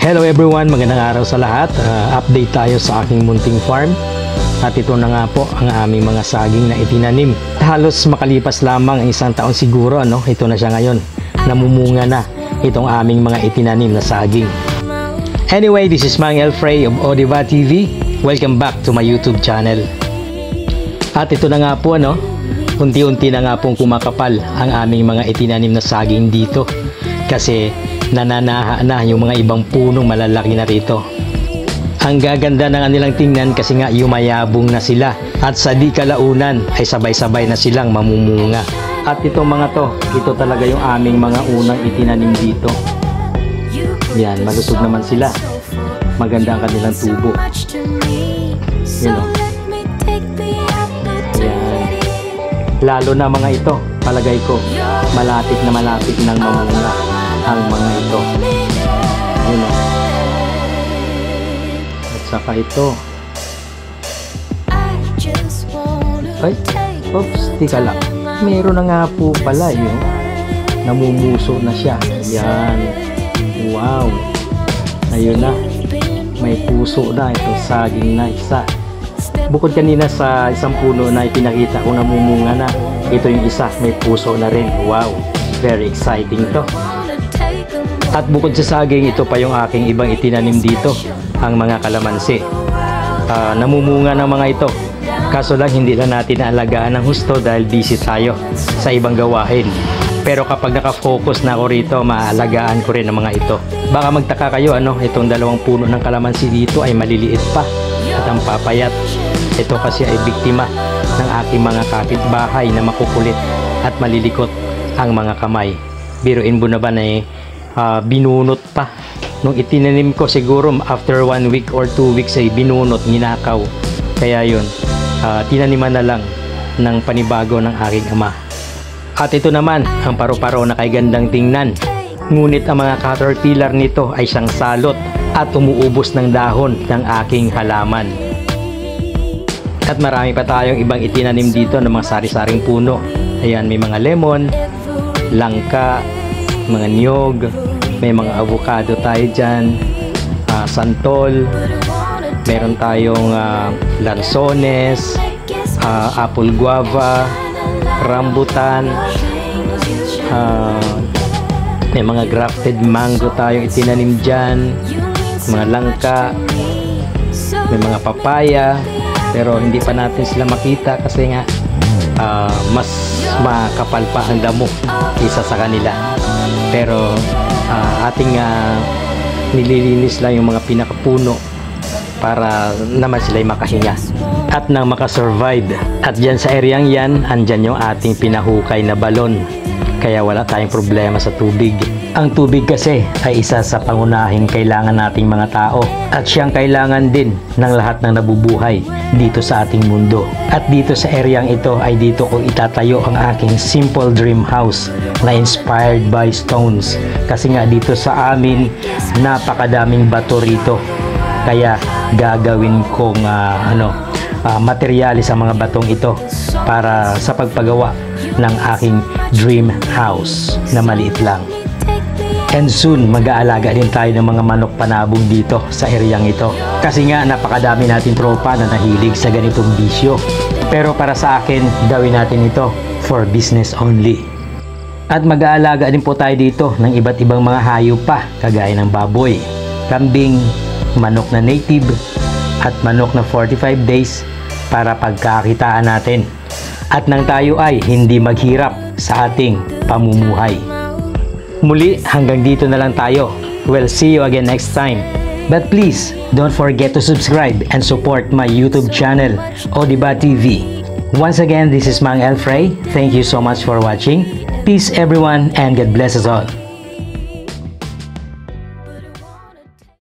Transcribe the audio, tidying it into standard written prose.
Hello everyone, magandang araw sa lahat. Update tayo sa aking munting farm. At ito na nga po ang aming mga saging na itinanim. Halos makalipas lamang ang isang taon siguro, ito na siya ngayon. Namumunga na itong aming mga itinanim na saging. Anyway, this is Mang Elfrey of Odiba TV. Welcome back to my YouTube channel. At ito na nga po, unti-unti na nga pong kumakapal ang aming mga itinanim na saging dito. Kasi nananaha na yung mga ibang punong malalaki na rito. Ang gaganda ng kanilang tingnan kasi nga yumayabong na sila at sa di kalaunan ay sabay-sabay na silang mamumunga. At itong mga ito talaga yung aming mga unang itinanim dito. Yan, malusog naman sila. Maganda ang kanilang tubo. Yan o. Yan. Lalo na mga ito, palagay ko, malapit na malapit ng mamunga ang mga ito. Yun o. At saka ito. Ay, oops, tika lang. Meron na nga po pala yun. Namumuso na siya. Yan. Wow. Ayun na. May puso na itong saging na isa. Bukod kanina sa isang puno na ipinakita ko namumunga na, ito yung isa, may puso na rin. Wow. Very exciting to. At bukod sa saging, ito pa yung aking ibang itinanim dito, ang mga kalamansi. Namumunga ng mga ito. Kaso lang hindi lang natin naalagaan ng husto dahil busy tayo sa ibang gawain. Pero kapag nakafocus na ako rito, maaalagaan ko rin ang mga ito. Baka magtaka kayo, itong dalawang puno ng kalamansi dito ay maliliit pa at ang papayat. Ito kasi ay biktima ng aking mga kapitbahay na makukulit at malilikot ang mga kamay. Biruin mo na ba na binunot pa. Nung itinanim ko siguro after 1 week or 2 weeks ay binunot, ninakaw. Kaya yun, tinaniman na lang ng panibago ng aking ama. At ito naman, ang paru-paro na kay gandang tingnan. Ngunit ang mga caterpillar nito ay siyang salot at umuubos ng dahon ng aking halaman. At marami pa tayong ibang itinanim dito ng mga sari-saring puno. Ayan, may mga lemon, langka, mga niyog, may mga avocado tayo dyan, santol, meron tayong lansones, apple guava, rambutan, may mga grafted mango tayong itinanim dyan, mga langka, may mga papaya, pero hindi pa natin sila makita kasi nga mas makapal pa ang damo isa sa kanila. Pero ating nililinis lang yung mga pinakapuno para naman sila'y makahinga at nang makasurvive. At dyan sa areang yan, andyan yung ating pinahukay na balon. Kaya wala tayong problema sa tubig. Ang tubig kasi ay isa sa pangunahing kailangan nating mga tao at siyang kailangan din ng lahat ng nabubuhay dito sa ating mundo. At dito sa areang ito ay dito ko itatayo ang aking simple dream house na inspired by stones. Kasi nga dito sa amin napakadaming bato rito. Kaya gagawin kong materyales sa mga batong ito para sa pagpagawa ng aking dream house na maliit lang. And soon, mag-aalaga din tayo ng mga manok panabong dito sa areang ito. Kasi nga, napakadami natin tropa na nahilig sa ganitong bisyo. Pero para sa akin, gawin natin ito for business only. At mag-aalaga din po tayo dito ng iba't ibang mga hayop pa, kagaya ng baboy, kambing, manok na native, at manok na 45 days para pagkakitaan natin. At nang tayo ay hindi maghirap sa ating pamumuhay. Muli, hanggang dito na lang tayo. We'll see you again next time. But please, don't forget to subscribe and support my YouTube channel, Odiba TV. Once again, this is Mang Elfrey. Thank you so much for watching. Peace everyone and God bless us all.